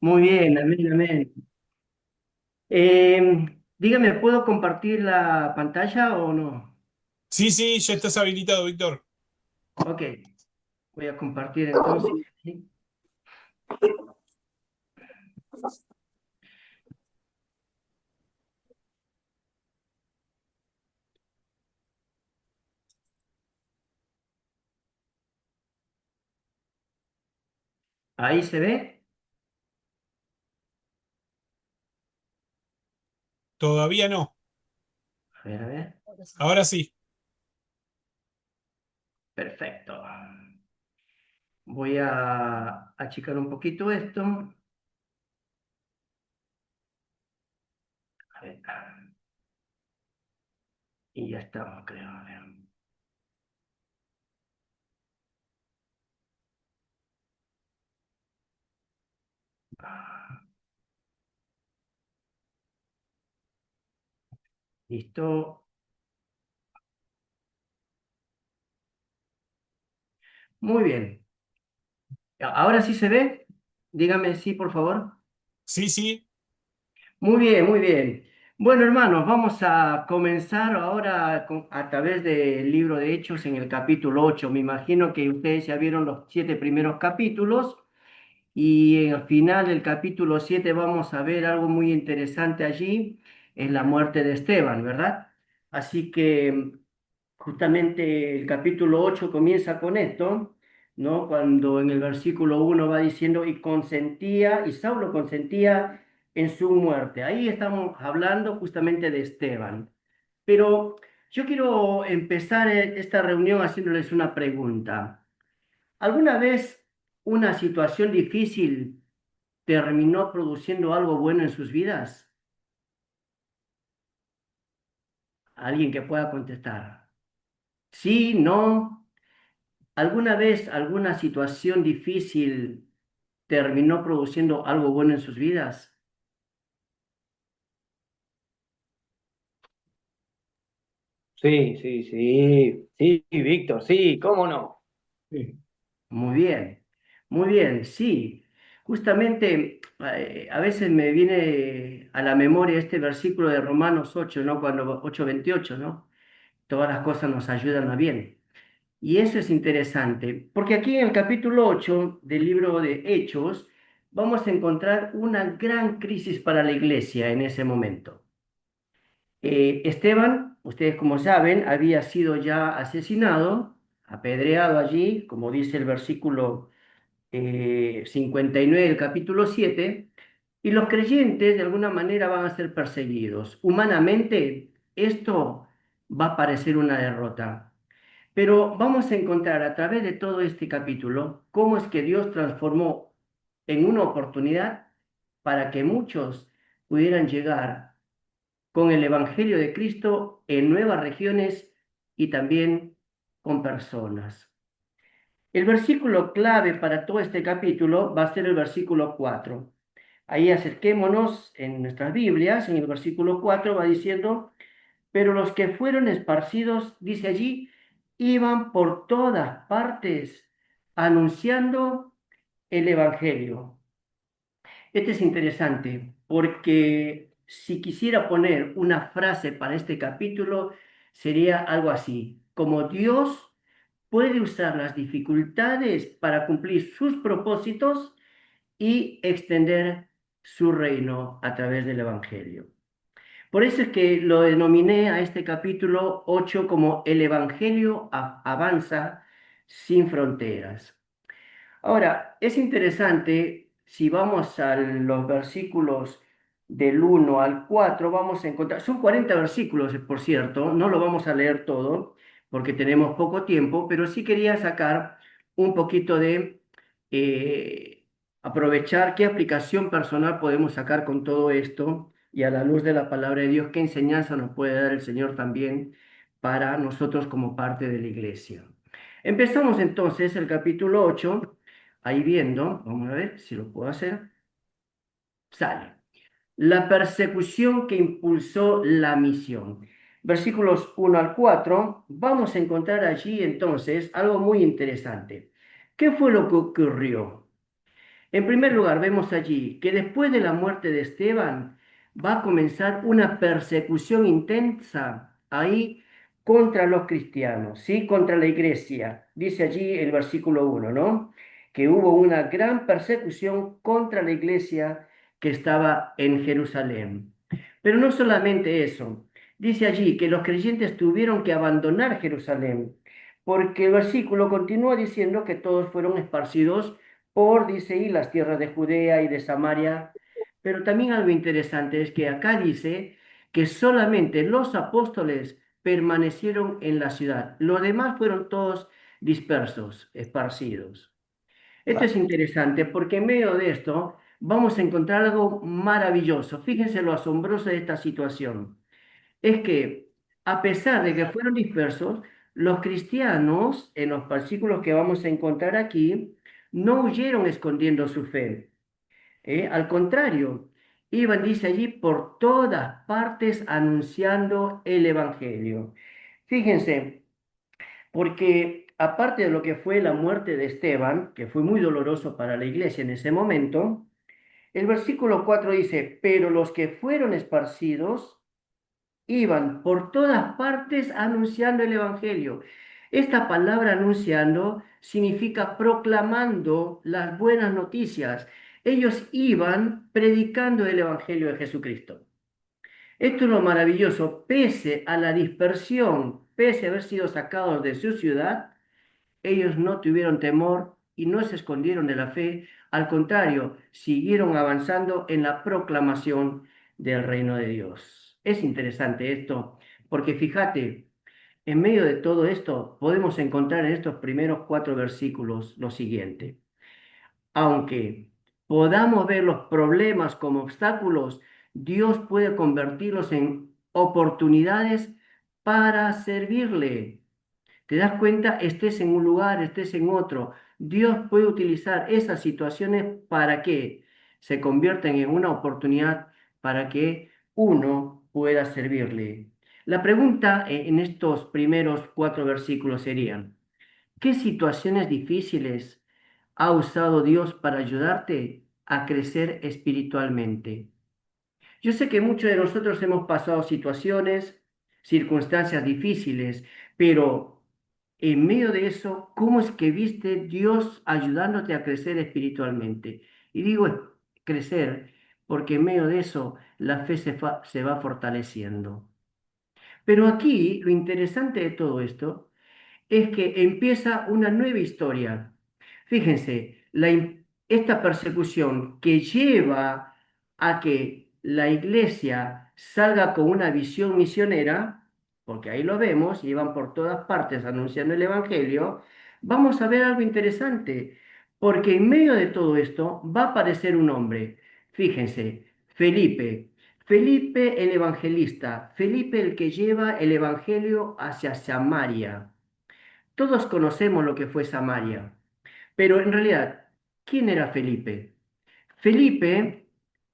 Muy bien, amén, amén. Dígame, ¿puedo compartir la pantalla o no? Sí, sí, ya estás habilitado, Víctor. Ok, voy a compartir entonces. ¿Sí? Ahí se ve. Todavía no. A ver, a ver. Ahora sí. Perfecto. Voy a achicar un poquito esto. A ver, y ya estamos, creo. A ver. Listo. Muy bien. ¿Ahora sí se ve? Dígame sí, por favor. Sí, sí. Muy bien, muy bien. Bueno, hermanos, vamos a comenzar ahora a través del libro de Hechos en el capítulo 8. Me imagino que ustedes ya vieron los 7 primeros capítulos y al final del capítulo 7 vamos a ver algo muy interesante allí, es la muerte de Esteban, ¿verdad? Así que justamente el capítulo 8 comienza con esto, ¿no? Cuando en el versículo 1 va diciendo, y consentía, y Saulo consentía en su muerte. Ahí estamos hablando justamente de Esteban. Pero yo quiero empezar esta reunión haciéndoles una pregunta. ¿Alguna vez una situación difícil terminó produciendo algo bueno en sus vidas? Alguien que pueda contestar. Sí, no. ¿Alguna vez alguna situación difícil terminó produciendo algo bueno en sus vidas? Sí, sí, sí, sí, Víctor, sí, ¿cómo no? Sí. Muy bien, sí. Justamente a veces me viene a la memoria este versículo de Romanos 8, ¿no? Cuando 8:28, ¿no? Todas las cosas nos ayudan a bien. Y eso es interesante, porque aquí en el capítulo 8 del libro de Hechos vamos a encontrar una gran crisis para la iglesia en ese momento. Esteban, ustedes como saben, había sido ya asesinado, apedreado allí, como dice el versículo 59 del capítulo 7, y los creyentes de alguna manera van a ser perseguidos. Humanamente, esto va a parecer una derrota. Pero vamos a encontrar a través de todo este capítulo cómo es que Dios transformó en una oportunidad para que muchos pudieran llegar con el Evangelio de Cristo en nuevas regiones y también con personas. El versículo clave para todo este capítulo va a ser el versículo 4. Ahí acerquémonos en nuestras Biblias, en el versículo 4 va diciendo, pero los que fueron esparcidos, dice allí, iban por todas partes anunciando el Evangelio. Este es interesante porque si quisiera poner una frase para este capítulo, sería algo así, como Dios puede usar las dificultades para cumplir sus propósitos y extender su reino a través del Evangelio. Por eso es que lo denominé a este capítulo 8 como el Evangelio avanza sin fronteras. Ahora, es interesante, si vamos a los versículos del 1 al 4 vamos a encontrar, son 40 versículos, por cierto, no lo vamos a leer todo porque tenemos poco tiempo, pero sí quería sacar un poquito de, eh, aprovechar qué aplicación personal podemos sacar con todo esto y a la luz de la palabra de Dios, qué enseñanza nos puede dar el Señor también para nosotros como parte de la iglesia. Empezamos entonces el capítulo 8 ahí viendo, vamos a ver si lo puedo hacer, sale. La persecución que impulsó la misión. Versículos 1 al 4 vamos a encontrar allí entonces algo muy interesante. ¿Qué fue lo que ocurrió? En primer lugar, vemos allí que después de la muerte de Esteban va a comenzar una persecución intensa ahí contra los cristianos, ¿sí? Contra la iglesia. Dice allí el versículo 1, ¿no? Que hubo una gran persecución contra la iglesia que estaba en Jerusalén. Pero no solamente eso. Dice allí que los creyentes tuvieron que abandonar Jerusalén, porque el versículo continúa diciendo que todos fueron esparcidos por, dice, y las tierras de Judea y de Samaria. Pero también algo interesante es que acá dice que solamente los apóstoles permanecieron en la ciudad. Los demás fueron todos dispersos, esparcidos. Esto es interesante porque en medio de esto vamos a encontrar algo maravilloso. Fíjense lo asombroso de esta situación. Es que a pesar de que fueron dispersos, los cristianos, en los versículos que vamos a encontrar aquí, no huyeron escondiendo su fe. Al contrario, iban, dice allí, por todas partes anunciando el Evangelio. Fíjense, porque aparte de lo que fue la muerte de Esteban, que fue muy doloroso para la iglesia en ese momento, el versículo 4 dice, pero los que fueron esparcidos iban por todas partes anunciando el Evangelio. Esta palabra anunciando significa proclamando las buenas noticias. Ellos iban predicando el Evangelio de Jesucristo. Esto es lo maravilloso, pese a la dispersión, pese a haber sido sacados de su ciudad, ellos no tuvieron temor y no se escondieron de la fe, al contrario, siguieron avanzando en la proclamación del reino de Dios. Es interesante esto, porque fíjate, en medio de todo esto podemos encontrar en estos primeros 4 versículos lo siguiente. Aunque podamos ver los problemas como obstáculos, Dios puede convertirlos en oportunidades para servirle. ¿Te das cuenta? Estés en un lugar, estés en otro. Dios puede utilizar esas situaciones para que se conviertan en una oportunidad para que uno pueda servirle. La pregunta en estos primeros 4 versículos serían, ¿qué situaciones difíciles ha usado Dios para ayudarte a crecer espiritualmente? Yo sé que muchos de nosotros hemos pasado situaciones, circunstancias difíciles, pero en medio de eso, ¿cómo es que viste Dios ayudándote a crecer espiritualmente? Y digo crecer, porque en medio de eso la fe se va fortaleciendo. Pero aquí lo interesante de todo esto es que empieza una nueva historia. Fíjense, esta persecución que lleva a que la iglesia salga con una visión misionera, porque ahí lo vemos, y van por todas partes anunciando el Evangelio, vamos a ver algo interesante, porque en medio de todo esto va a aparecer un hombre. Fíjense, Felipe. Felipe el evangelista, Felipe el que lleva el Evangelio hacia Samaria. Todos conocemos lo que fue Samaria, pero en realidad, ¿quién era Felipe? Felipe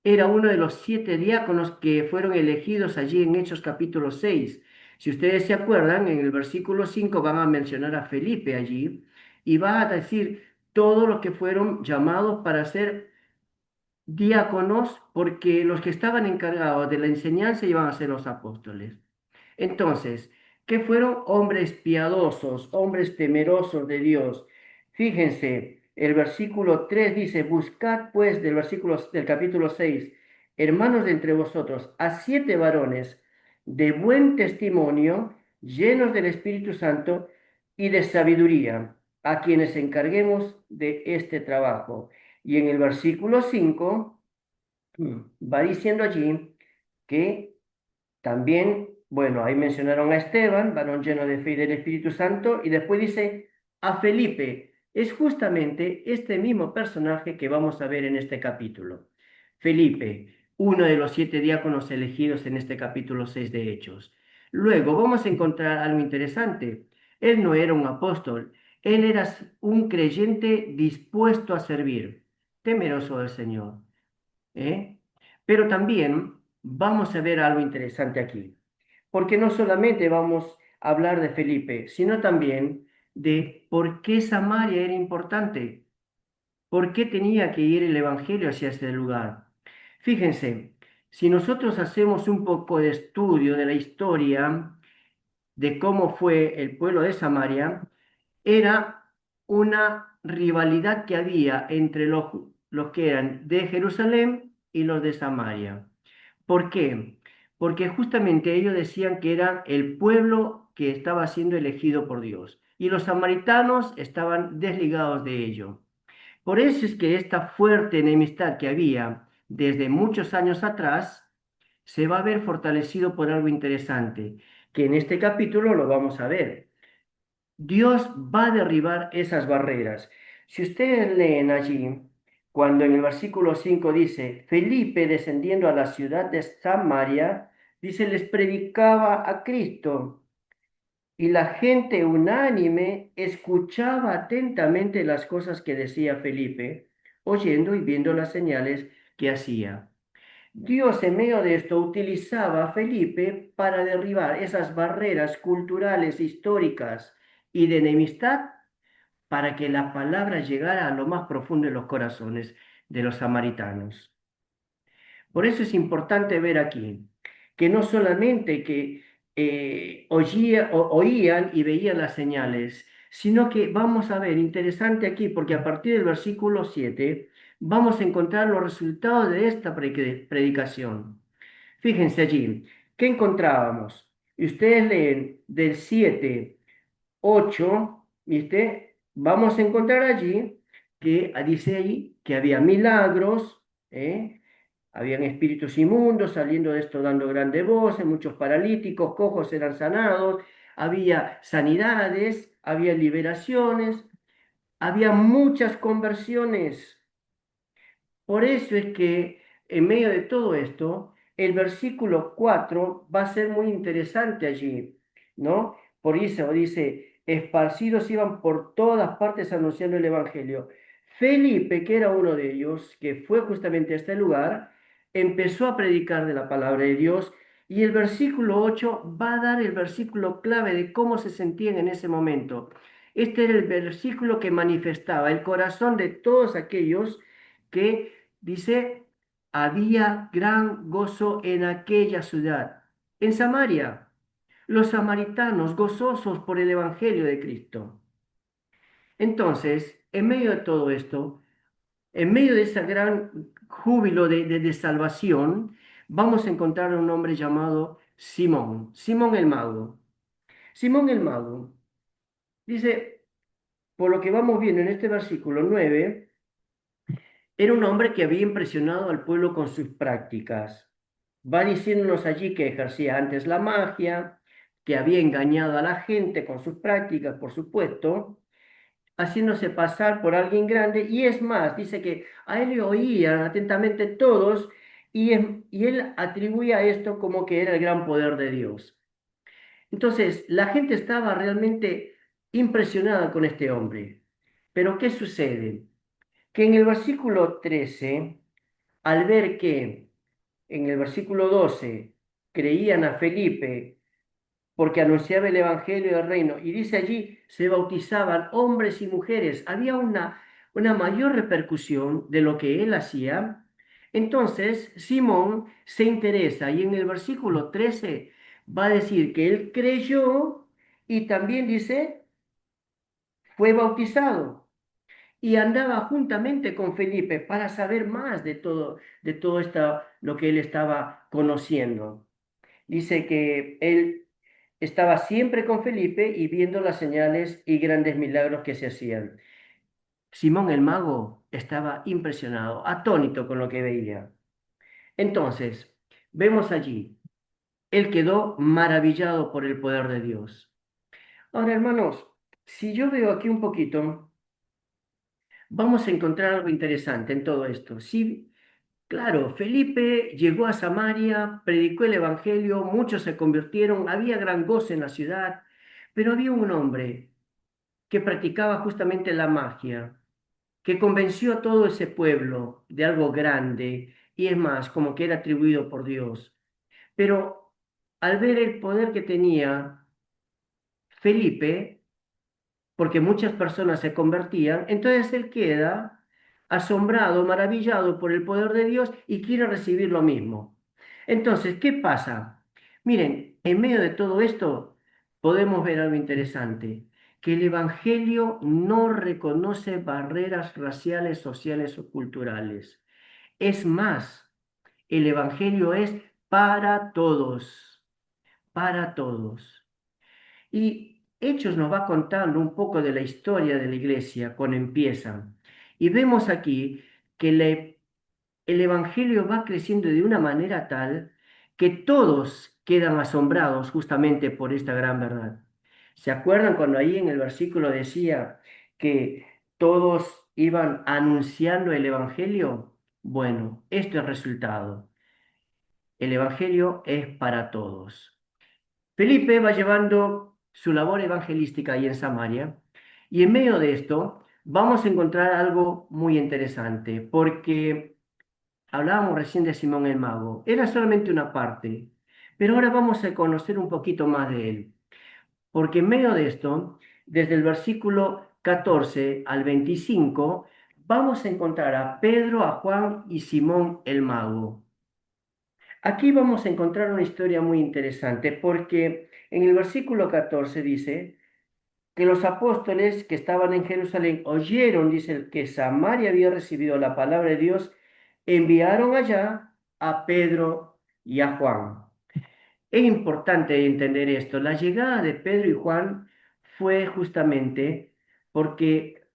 era uno de los 7 diáconos que fueron elegidos allí en Hechos capítulo 6. Si ustedes se acuerdan, en el versículo 5 van a mencionar a Felipe allí y va a decir todos los que fueron llamados para ser diáconos, porque los que estaban encargados de la enseñanza iban a ser los apóstoles. Entonces, ¿qué fueron? Hombres piadosos, hombres temerosos de Dios. Fíjense, el versículo 3 dice, buscad pues del capítulo 6, hermanos de entre vosotros, a 7 varones de buen testimonio, llenos del Espíritu Santo y de sabiduría, a quienes encarguemos de este trabajo. Y en el versículo 5 va diciendo allí que también, bueno, ahí mencionaron a Esteban, varón lleno de fe y del Espíritu Santo, y después dice a Felipe. Es justamente este mismo personaje que vamos a ver en este capítulo. Felipe, uno de los 7 diáconos elegidos en este capítulo 6 de Hechos. Luego vamos a encontrar algo interesante. Él no era un apóstol, él era un creyente dispuesto a servir, temeroso del Señor. ¿eh? Pero también vamos a ver algo interesante aquí, porque no solamente vamos a hablar de Felipe, sino también de por qué Samaria era importante. ¿Por qué tenía que ir el Evangelio hacia ese lugar? Fíjense, si nosotros hacemos un poco de estudio de la historia de cómo fue el pueblo de Samaria, era una rivalidad que había entre los que eran de Jerusalén y los de Samaria. ¿Por qué? Porque justamente ellos decían que era el pueblo que estaba siendo elegido por Dios y los samaritanos estaban desligados de ello. Por eso es que esta fuerte enemistad que había desde muchos años atrás se va a ver fortalecido por algo interesante, que en este capítulo lo vamos a ver. Dios va a derribar esas barreras. Si ustedes leen allí, cuando en el versículo 5 dice, Felipe descendiendo a la ciudad de Samaria, dice, les predicaba a Cristo y la gente unánime escuchaba atentamente las cosas que decía Felipe, oyendo y viendo las señales que hacía. Dios en medio de esto utilizaba a Felipe para derribar esas barreras culturales, históricas y de enemistad para que la palabra llegara a lo más profundo de los corazones de los samaritanos. Por eso es importante ver aquí que no solamente que oían y veían las señales, sino que vamos a ver, interesante aquí, porque a partir del versículo 7 vamos a encontrar los resultados de esta predicación. Fíjense allí, ¿qué encontrábamos? Y ustedes leen del 7 8, ¿viste? Vamos a encontrar allí que dice ahí que había milagros, ¿eh? Habían espíritus inmundos saliendo de esto dando grande voces, muchos paralíticos, cojos eran sanados, había sanidades, había liberaciones, había muchas conversiones. Por eso es que en medio de todo esto, el versículo 4 va a ser muy interesante allí, ¿no? Por eso dice, esparcidos iban por todas partes anunciando el Evangelio. Felipe, que era uno de ellos, que fue justamente a este lugar, empezó a predicar de la palabra de Dios y el versículo 8 va a dar el versículo clave de cómo se sentían en ese momento. Este era el versículo que manifestaba el corazón de todos aquellos que dice, había gran gozo en aquella ciudad, en Samaria, los samaritanos gozosos por el Evangelio de Cristo. Entonces, en medio de todo esto, en medio de ese gran júbilo de salvación, vamos a encontrar a un hombre llamado Simón, Simón el mago. Simón el mago dice, por lo que vamos viendo en este versículo 9, era un hombre que había impresionado al pueblo con sus prácticas. Va diciéndonos allí que ejercía antes la magia, que había engañado a la gente con sus prácticas, por supuesto, haciéndose pasar por alguien grande. Y es más, dice que a él le oían atentamente todos y él atribuía esto como que era el gran poder de Dios. Entonces, la gente estaba realmente impresionada con este hombre. Pero ¿qué sucede? Que en el versículo 13, al ver que en el versículo 12 creían a Felipe porque anunciaba el evangelio del reino, y dice allí, se bautizaban hombres y mujeres, había una mayor repercusión de lo que él hacía. Entonces, Simón se interesa y en el versículo 13 va a decir que él creyó y también dice, fue bautizado y andaba juntamente con Felipe para saber más de todo esto, lo que él estaba conociendo. Dice que él estaba siempre con Felipe y viendo las señales y grandes milagros que se hacían. Simón el mago estaba impresionado, atónito con lo que veía. Entonces, vemos allí, él quedó maravillado por el poder de Dios. Ahora, hermanos, si yo veo aquí un poquito, vamos a encontrar algo interesante en todo esto. Sí, claro, Felipe llegó a Samaria, predicó el evangelio, muchos se convirtieron, había gran gozo en la ciudad, pero había un hombre que practicaba justamente la magia, que convenció a todo ese pueblo de algo grande y es más, como que era atribuido por Dios. Pero al ver el poder que tenía Felipe, porque muchas personas se convertían, entonces él queda asombrado, maravillado por el poder de Dios y quiere recibir lo mismo. Entonces, ¿qué pasa? Miren, en medio de todo esto podemos ver algo interesante, que el Evangelio no reconoce barreras raciales, sociales o culturales. Es más, el Evangelio es para todos, para todos. Y Hechos nos va contando un poco de la historia de la iglesia cuando empiezan. Y vemos aquí que el Evangelio va creciendo de una manera tal que todos quedan asombrados justamente por esta gran verdad. ¿Se acuerdan cuando ahí en el versículo decía que todos iban anunciando el Evangelio? Bueno, esto es el resultado. El Evangelio es para todos. Felipe va llevando su labor evangelística ahí en Samaria y en medio de esto vamos a encontrar algo muy interesante porque hablábamos recién de Simón el Mago. Era solamente una parte, pero ahora vamos a conocer un poquito más de él. Porque en medio de esto, desde el versículo 14 al 25, vamos a encontrar a Pedro, a Juan y Simón el Mago. Aquí vamos a encontrar una historia muy interesante porque en el versículo 14 dice que los apóstoles que estaban en Jerusalén oyeron, dice, que Samaria había recibido la palabra de Dios, enviaron allá a Pedro y a Juan. Es importante entender esto. La llegada de Pedro y Juan fue justamente porque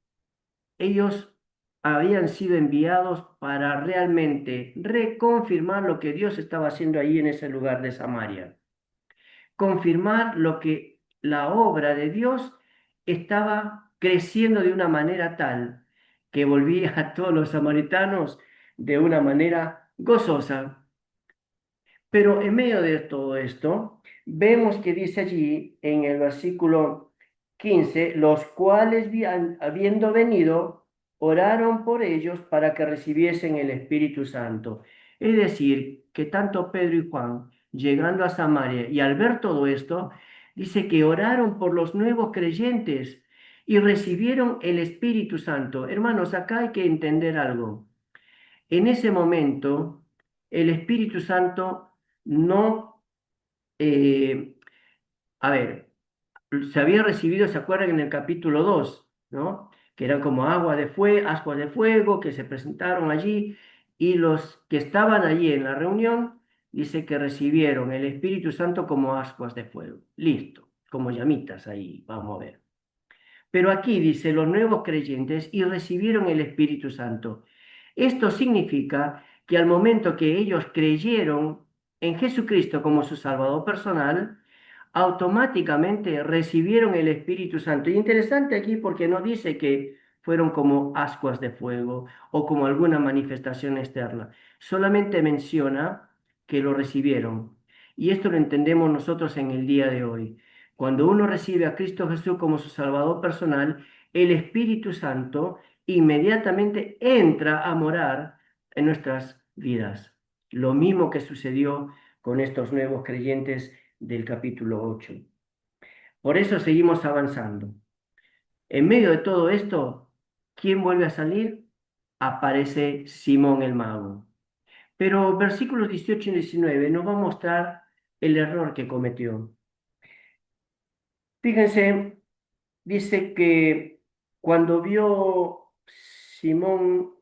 ellos habían sido enviados para realmente reconfirmar lo que Dios estaba haciendo ahí en ese lugar de Samaria. Confirmar lo que la obra de Dios estaba creciendo de una manera tal que volvía a todos los samaritanos de una manera gozosa. Pero en medio de todo esto, vemos que dice allí en el versículo 15, los cuales habiendo venido, oraron por ellos para que recibiesen el Espíritu Santo. Es decir, que tanto Pedro y Juan, llegando a Samaria y al ver todo esto, dice que oraron por los nuevos creyentes y recibieron el Espíritu Santo. Hermanos, acá hay que entender algo. En ese momento, el Espíritu Santo no, eh, a ver, se había recibido, ¿se acuerdan en el capítulo 2, ¿no? Que eran como aguas de fuego que se presentaron allí y los que estaban allí en la reunión, dice que recibieron el Espíritu Santo como ascuas de fuego. Listo, como llamitas ahí, vamos a ver. Pero aquí dice los nuevos creyentes y recibieron el Espíritu Santo. Esto significa que al momento que ellos creyeron en Jesucristo como su Salvador personal, automáticamente recibieron el Espíritu Santo. Y interesante aquí porque no dice que fueron como ascuas de fuego o como alguna manifestación externa. Solamente menciona que lo recibieron. Y esto lo entendemos nosotros en el día de hoy. Cuando uno recibe a Cristo Jesús como su Salvador personal, el Espíritu Santo inmediatamente entra a morar en nuestras vidas. Lo mismo que sucedió con estos nuevos creyentes del capítulo 8. Por eso seguimos avanzando. En medio de todo esto, ¿quién vuelve a salir? Aparece Simón el mago. Pero versículos 18 y 19 nos va a mostrar el error que cometió. Fíjense, dice que cuando vio Simón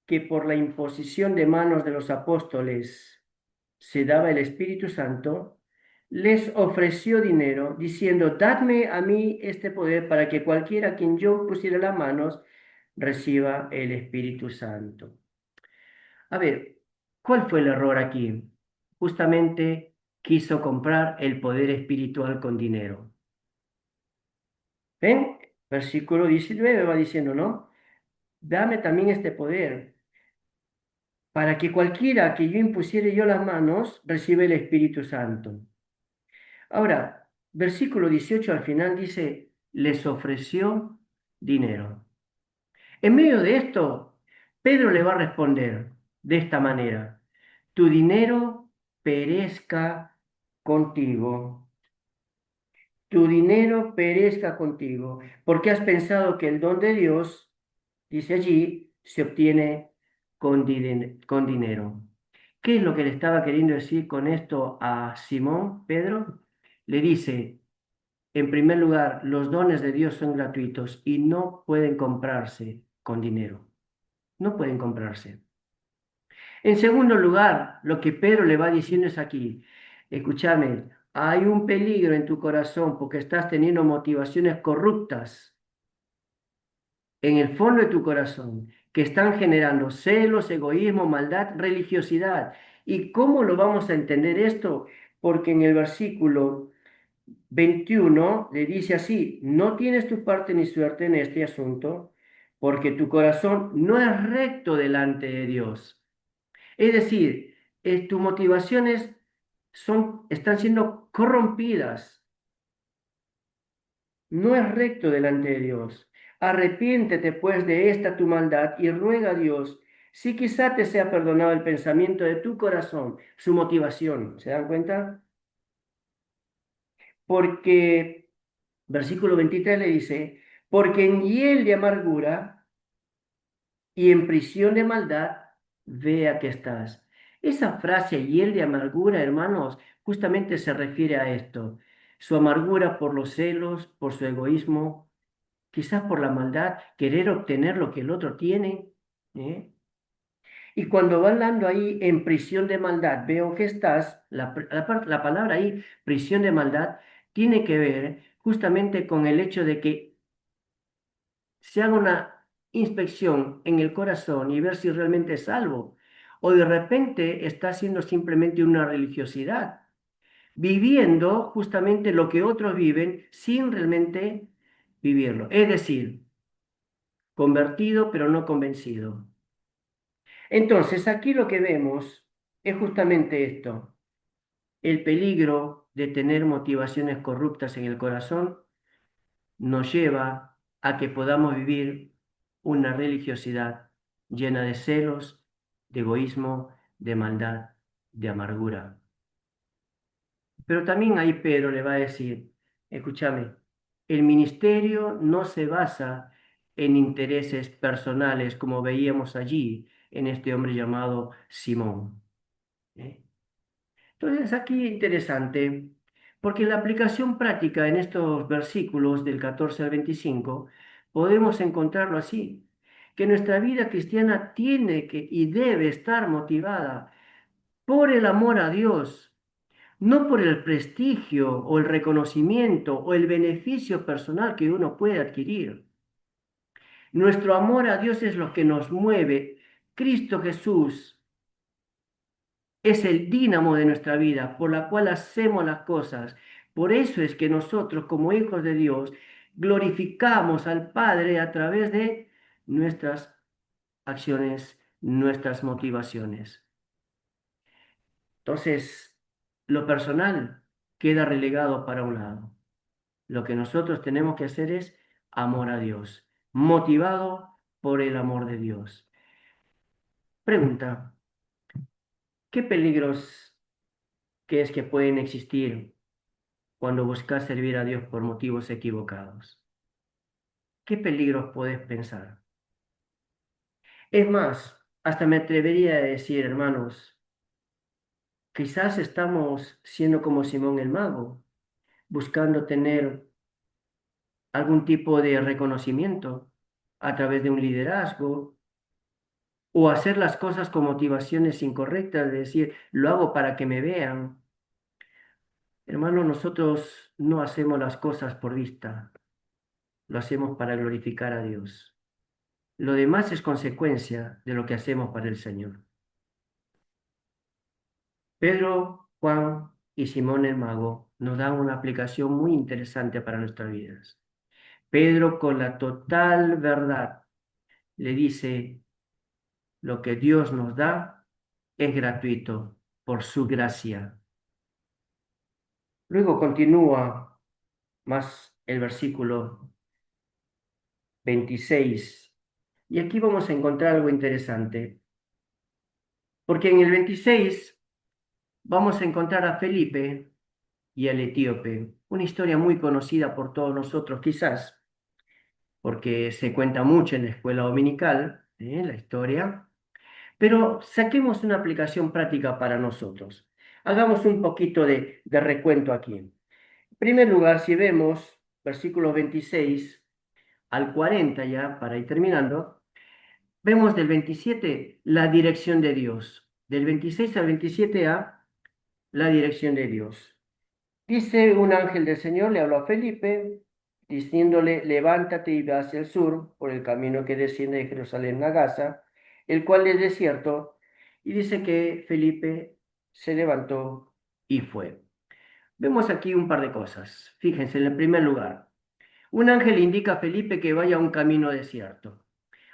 que por la imposición de manos de los apóstoles se daba el Espíritu Santo, les ofreció dinero, diciendo, dadme a mí este poder para que cualquiera a quien yo pusiera las manos reciba el Espíritu Santo. A ver, ¿cuál fue el error aquí? Justamente quiso comprar el poder espiritual con dinero. ¿Ven? Versículo 19 va diciendo, ¿no? Dame también este poder para que cualquiera que yo impusiere yo las manos reciba el Espíritu Santo. Ahora, versículo 18 al final dice, les ofreció dinero. En medio de esto, Pedro le va a responder de esta manera, tu dinero perezca contigo, tu dinero perezca contigo, porque has pensado que el don de Dios, dice allí, se obtiene con dinero. ¿Qué es lo que le estaba queriendo decir con esto a Simón, Pedro? Le dice, en primer lugar, los dones de Dios son gratuitos y no pueden comprarse con dinero. No pueden comprarse. En segundo lugar, lo que Pedro le va diciendo es aquí, escúchame, hay un peligro en tu corazón porque estás teniendo motivaciones corruptas en el fondo de tu corazón que están generando celos, egoísmo, maldad, religiosidad. ¿Y cómo lo vamos a entender esto? Porque en el versículo 21 le dice así, no tienes tu parte ni suerte en este asunto, porque tu corazón no es recto delante de Dios. Es decir, tus motivaciones están siendo corrompidas, no es recto delante de Dios. Arrepiéntete pues de esta tu maldad y ruega a Dios si quizá te sea perdonado el pensamiento de tu corazón, su motivación. ¿Se dan cuenta? Porque, versículo 23 le dice, porque en hiel de amargura y en prisión de maldad, vea que estás. Esa frase, hiel de amargura, hermanos, justamente se refiere a esto. Su amargura por los celos, por su egoísmo, quizás por la maldad, querer obtener lo que el otro tiene. ¿eh? Y cuando va hablando ahí en prisión de maldad, veo que estás, la palabra ahí, prisión de maldad, tiene que ver justamente con el hecho de que se haga una inspección en el corazón y ver si realmente es salvo. O de repente está haciendo simplemente una religiosidad, viviendo justamente lo que otros viven sin realmente vivirlo. Es decir, convertido pero no convencido. Entonces, aquí lo que vemos es justamente esto, el peligro de tener motivaciones corruptas en el corazón nos lleva a que podamos vivir una religiosidad llena de celos, de egoísmo, de maldad, de amargura. Pero también ahí Pedro le va a decir, escúchame, el ministerio no se basa en intereses personales como veíamos allí en este hombre llamado Simón. ¿eh? Entonces aquí interesante, porque en la aplicación práctica en estos versículos del 14 al 25 podemos encontrarlo así, que nuestra vida cristiana tiene que y debe estar motivada por el amor a Dios, no por el prestigio o el reconocimiento o el beneficio personal que uno puede adquirir. Nuestro amor a Dios es lo que nos mueve. Cristo Jesús es el dínamo de nuestra vida, por la cual hacemos las cosas. Por eso es que nosotros, como hijos de Dios, glorificamos al Padre a través de nuestras acciones, nuestras motivaciones. Entonces, lo personal queda relegado para un lado. Lo que nosotros tenemos que hacer es amor a Dios, motivado por el amor de Dios. Pregunta, ¿qué peligros crees que pueden existir cuando buscas servir a Dios por motivos equivocados? ¿Qué peligros puedes pensar? Es más, hasta me atrevería a decir, hermanos, quizás estamos siendo como Simón el Mago, buscando tener algún tipo de reconocimiento a través de un liderazgo o hacer las cosas con motivaciones incorrectas, de decir, lo hago para que me vean. Hermano, nosotros no hacemos las cosas por vista, lo hacemos para glorificar a Dios. Lo demás es consecuencia de lo que hacemos para el Señor. Pedro, Juan y Simón el Mago nos dan una aplicación muy interesante para nuestras vidas. Pedro, con la total verdad, le dice, lo que Dios nos da es gratuito por su gracia. Luego continúa más el versículo 26. Y aquí vamos a encontrar algo interesante, porque en el 26 vamos a encontrar a Felipe y al etíope, una historia muy conocida por todos nosotros quizás, porque se cuenta mucho en la escuela dominical, la historia, pero saquemos una aplicación práctica para nosotros. Hagamos un poquito de recuento aquí. En primer lugar, si vemos versículos 26 al 40 ya, para ir terminando, vemos del 27 la dirección de Dios. Del 26 al 27a, la dirección de Dios. Dice un ángel del Señor, le habló a Felipe, diciéndole, levántate y ve hacia el sur, por el camino que desciende de Jerusalén a Gaza, el cual es desierto. Y dice que Felipe se levantó y fue. Vemos aquí un par de cosas. Fíjense, en el primer lugar, un ángel indica a Felipe que vaya a un camino desierto.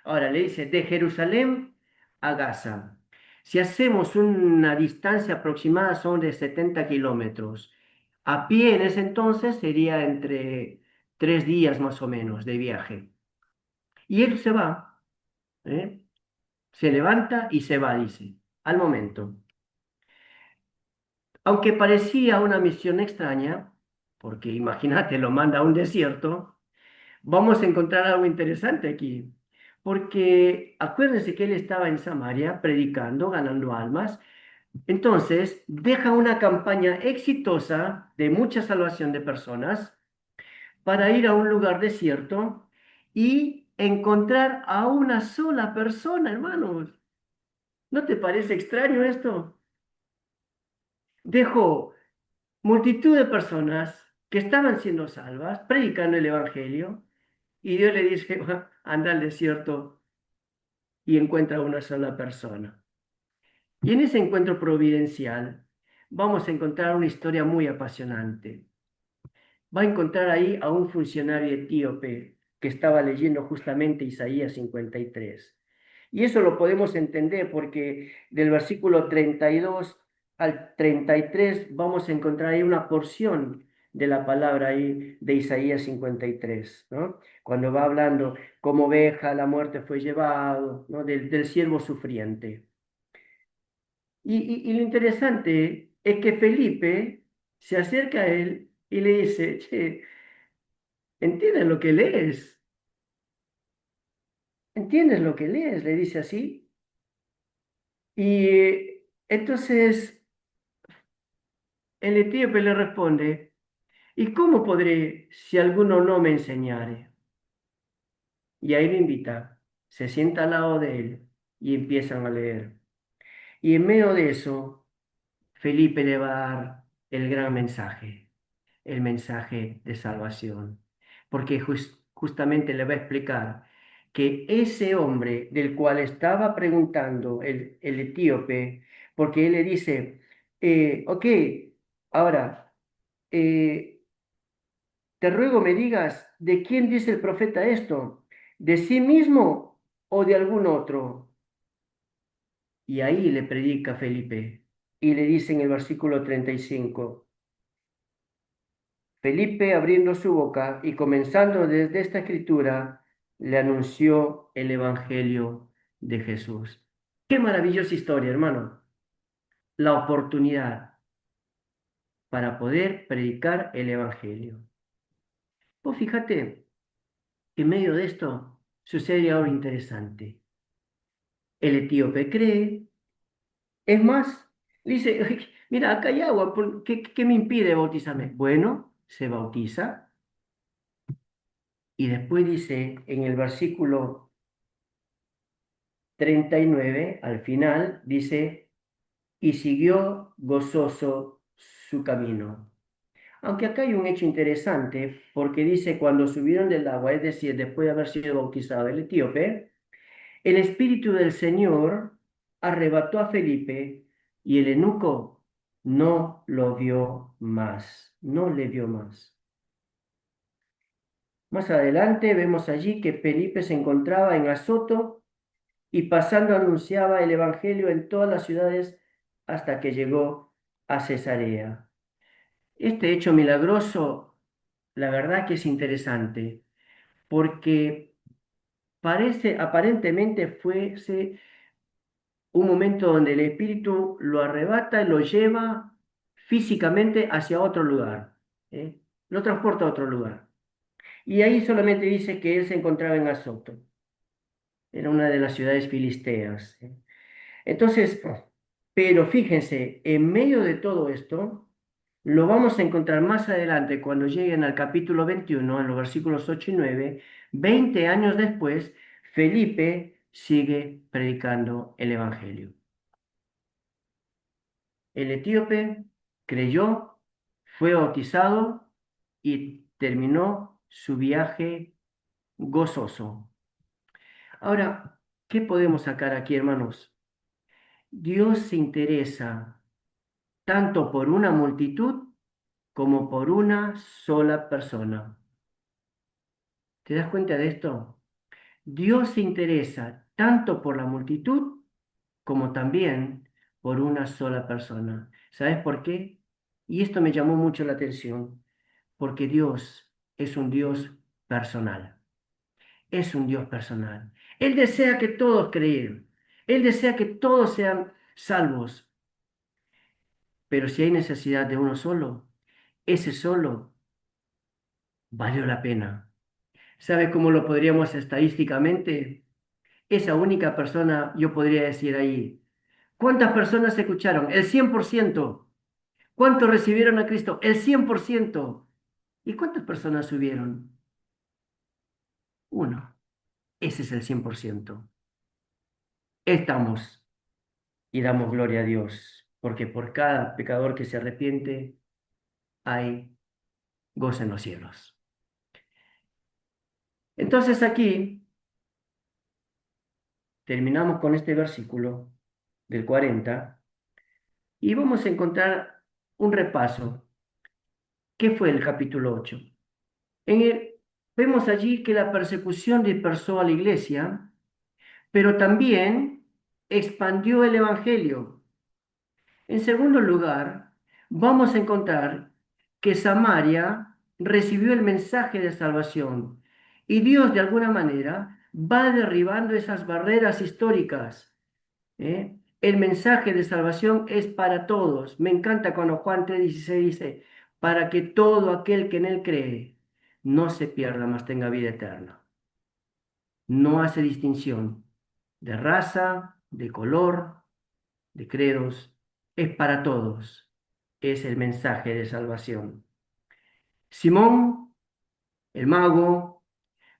Ahora le dice, de Jerusalén a Gaza. Si hacemos una distancia aproximada son de 70 kilómetros. A pie en ese entonces sería entre 3 días más o menos de viaje. Y él se va, ¿eh? Se levanta y se va, dice, al momento. Aunque parecía una misión extraña, porque imagínate, lo manda a un desierto, vamos a encontrar algo interesante aquí. Porque acuérdense que él estaba en Samaria predicando, ganando almas. Entonces, deja una campaña exitosa de mucha salvación de personas para ir a un lugar desierto y encontrar a una sola persona, hermanos. ¿No te parece extraño esto? Dejó multitud de personas que estaban siendo salvas, predicando el Evangelio, y Dios le dice, anda al desierto y encuentra a una sola persona. Y en ese encuentro providencial vamos a encontrar una historia muy apasionante. Va a encontrar ahí a un funcionario etíope que estaba leyendo justamente Isaías 53. Y eso lo podemos entender porque del versículo 32 al 33 vamos a encontrar ahí una porción de la palabra ahí de Isaías 53, ¿no? Cuando va hablando como oveja la muerte fue llevado, ¿no? Del siervo sufriente. Y lo interesante es que Felipe se acerca a él y le dice, che, ¿entiendes lo que lees? ¿Entiendes lo que lees? Le dice así. Y entonces el etíope le responde, ¿y cómo podré si alguno no me enseñare? Y ahí lo invita, se sienta al lado de él y empiezan a leer. Y en medio de eso, Felipe le va a dar el gran mensaje, el mensaje de salvación, porque justamente le va a explicar que ese hombre del cual estaba preguntando el etíope, porque él le dice, ok, ahora, eh, te ruego me digas, ¿de quién dice el profeta esto? ¿De sí mismo o de algún otro? Y ahí le predica Felipe y le dice en el versículo 35. Felipe, abriendo su boca y comenzando desde esta escritura, le anunció el Evangelio de Jesús. Qué maravillosa historia, hermano. La oportunidad para poder predicar el Evangelio. Pues fíjate que en medio de esto sucede algo interesante. El etíope cree, es más, le dice, "Ay, mira, acá hay agua, ¿qué me impide bautizarme?" Bueno, se bautiza y después dice en el versículo 39 al final, dice, y siguió gozoso su camino. Aunque acá hay un hecho interesante, porque dice, cuando subieron del agua, es decir, después de haber sido bautizado el etíope, el Espíritu del Señor arrebató a Felipe y el eunuco no lo vio más, no le vio más. Más adelante vemos allí que Felipe se encontraba en Azoto y pasando anunciaba el Evangelio en todas las ciudades hasta que llegó a Cesarea. Este hecho milagroso, la verdad que es interesante, porque parece, aparentemente fuese un momento donde el Espíritu lo arrebata y lo lleva físicamente hacia otro lugar, ¿eh? Lo transporta a otro lugar. Y ahí solamente dice que él se encontraba en Azoto. Era una de las ciudades filisteas. Entonces, pero fíjense, en medio de todo esto, lo vamos a encontrar más adelante cuando lleguen al capítulo 21, en los versículos 8 y 9, 20 años después, Felipe sigue predicando el Evangelio. El etíope creyó, fue bautizado y terminó su viaje gozoso. Ahora, ¿qué podemos sacar aquí, hermanos? Dios se interesa tanto por una multitud como por una sola persona. ¿Te das cuenta de esto? Dios se interesa tanto por la multitud como también por una sola persona. ¿Sabes por qué? Y esto me llamó mucho la atención, porque Dios es un Dios personal. Es un Dios personal. Él desea que todos crean. Él desea que todos sean salvos. Pero si hay necesidad de uno solo, ese solo valió la pena. ¿Sabes cómo lo podríamos estadísticamente? Esa única persona, yo podría decir ahí, ¿cuántas personas escucharon? El 100%. ¿Cuántos recibieron a Cristo? El 100%. ¿Y cuántas personas subieron? Uno. Ese es el 100%. Estamos y damos gloria a Dios, porque por cada pecador que se arrepiente hay gozo en los cielos. Entonces aquí terminamos con este versículo del 40 y vamos a encontrar un repaso. ¿Qué fue el capítulo 8? Vemos allí que la persecución dispersó a la iglesia, pero también expandió el evangelio. En segundo lugar, vamos a encontrar que Samaria recibió el mensaje de salvación y Dios de alguna manera va derribando esas barreras históricas. El mensaje de salvación es para todos. Me encanta cuando Juan 3:16 dice, para que todo aquel que en él cree no se pierda, mas tenga vida eterna. No hace distinción de raza, de color, de credos, es para todos. Es el mensaje de salvación. Simón, el mago,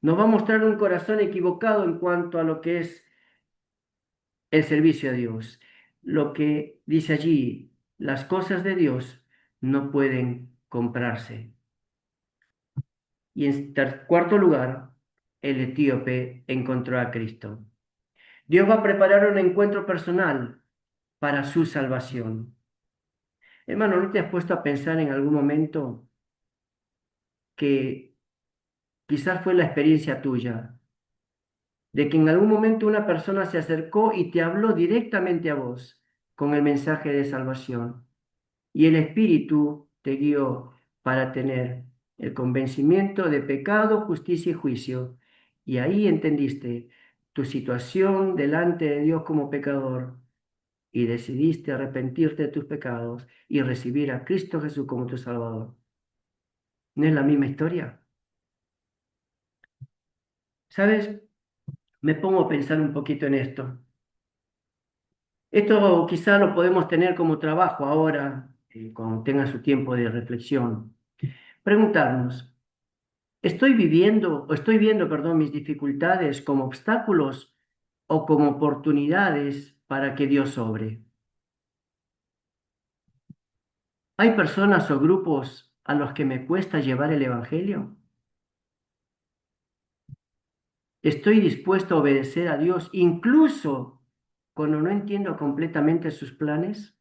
nos va a mostrar un corazón equivocado en cuanto a lo que es el servicio a Dios. Lo que dice allí, las cosas de Dios no pueden comprarse. Y en cuarto lugar, el etíope encontró a Cristo. Dios va a preparar un encuentro personal para su salvación. Hermano, ¿no te has puesto a pensar en algún momento que quizás fue la experiencia tuya, de que en algún momento una persona se acercó y te habló directamente a vos con el mensaje de salvación y el Espíritu te guió para tener el convencimiento de pecado, justicia y juicio? Y ahí entendiste tu situación delante de Dios como pecador y decidiste arrepentirte de tus pecados y recibir a Cristo Jesús como tu Salvador. ¿No es la misma historia? ¿Sabes? Me pongo a pensar un poquito en esto. Esto quizá lo podemos tener como trabajo ahora, cuando tenga su tiempo de reflexión. Preguntarnos, estoy viendo, perdón, mis dificultades como obstáculos o como oportunidades para que Dios obre? ¿Hay personas o grupos a los que me cuesta llevar el Evangelio? ¿Estoy dispuesto a obedecer a Dios incluso cuando no entiendo completamente sus planes?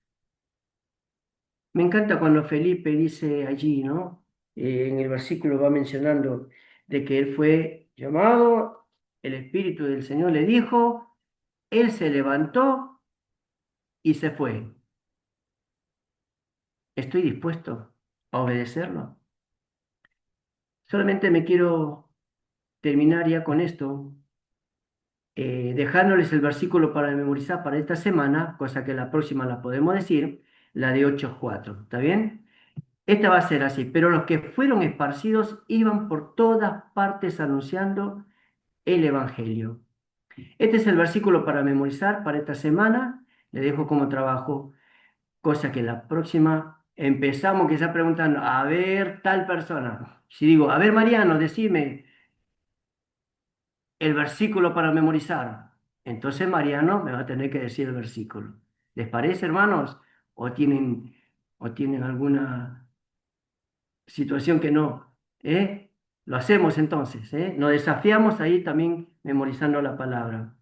Me encanta cuando Felipe dice allí, ¿no? En el versículo va mencionando de que él fue llamado, el Espíritu del Señor le dijo, él se levantó y se fue. ¿Estoy dispuesto a obedecerlo? Solamente me quiero terminar ya con esto, dejándoles el versículo para memorizar para esta semana, cosa que la próxima la podemos decir, la de 8:4. ¿Está bien? Esta va a ser así, pero los que fueron esparcidos iban por todas partes anunciando el Evangelio. Este es el versículo para memorizar para esta semana. Le dejo como trabajo, cosa que la próxima empezamos quizás preguntando, a ver, tal persona. Si digo, a ver, Mariano, decime el versículo para memorizar. Entonces Mariano me va a tener que decir el versículo. ¿Les parece, hermanos? ¿O tienen alguna situación que no? ¿Eh? Lo hacemos entonces, ¿eh? Nos desafiamos ahí también memorizando la palabra.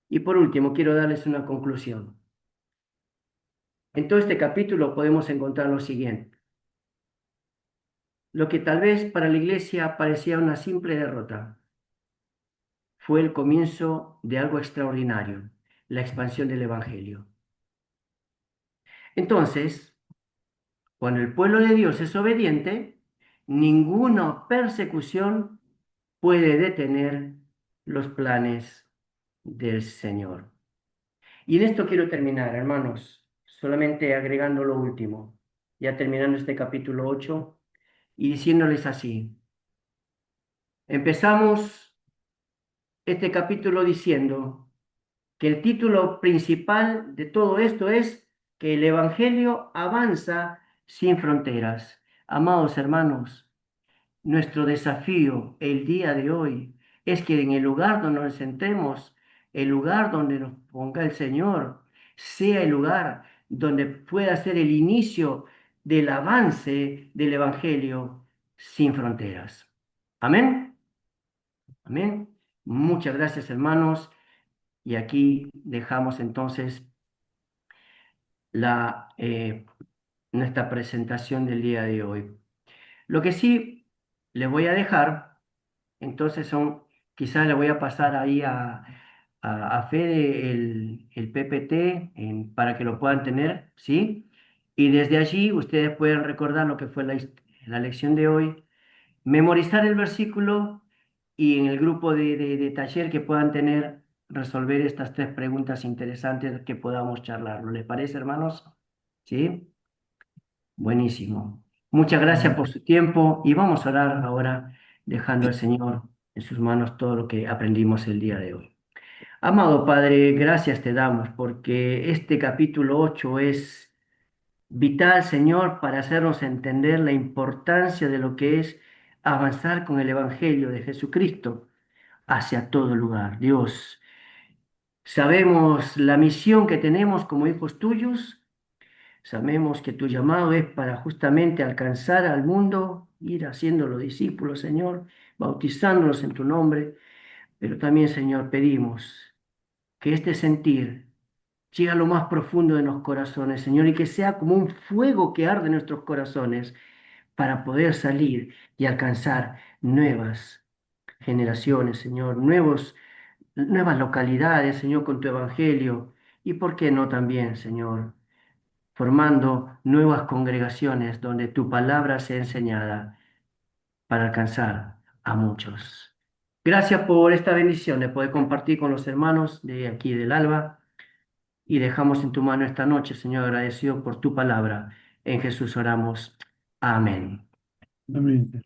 Y por último, quiero darles una conclusión. En todo este capítulo podemos encontrar lo siguiente. Lo que tal vez para la iglesia parecía una simple derrota, fue el comienzo de algo extraordinario, la expansión del Evangelio. Entonces, cuando el pueblo de Dios es obediente, ninguna persecución puede detener los planes del Señor. Y en esto quiero terminar, hermanos, solamente agregando lo último, ya terminando este capítulo 8 y diciéndoles así. Empezamos este capítulo diciendo que el título principal de todo esto es que el Evangelio avanza sin fronteras. Amados hermanos, nuestro desafío el día de hoy es que en el lugar donde nos sentemos, el lugar donde nos ponga el Señor, sea el lugar donde pueda ser el inicio del avance del Evangelio sin fronteras. Amén. Amén. Muchas gracias, hermanos. Y aquí dejamos entonces la, nuestra presentación del día de hoy. Lo que sí les voy a dejar, entonces son, quizás le voy a pasar ahí a Fede el PPT para que lo puedan tener, ¿sí? Y desde allí ustedes pueden recordar lo que fue la lección de hoy, memorizar el versículo y en el grupo de taller que puedan tener, resolver estas tres preguntas interesantes que podamos charlar. ¿Les parece, hermanos? ¿Sí? Buenísimo. Muchas gracias por su tiempo y vamos a orar ahora, dejando al Señor en sus manos todo lo que aprendimos el día de hoy. Amado Padre, gracias te damos porque este capítulo 8 es vital, Señor, para hacernos entender la importancia de lo que es avanzar con el Evangelio de Jesucristo hacia todo lugar. Dios, sabemos la misión que tenemos como hijos tuyos, sabemos que tu llamado es para justamente alcanzar al mundo, ir haciéndolo discípulos, Señor, bautizándolos en tu nombre, pero también, Señor, pedimos que este sentir llegue a lo más profundo de nuestros corazones, Señor, y que sea como un fuego que arde en nuestros corazones para poder salir y alcanzar nuevas generaciones, Señor, nuevas localidades, Señor, con tu evangelio. Y por qué no también, Señor, formando nuevas congregaciones donde tu palabra sea enseñada para alcanzar a muchos. Gracias por esta bendición de poder compartir con los hermanos de aquí del Alba y dejamos en tu mano esta noche, Señor, agradecido por tu palabra. En Jesús oramos. Amén. Amén.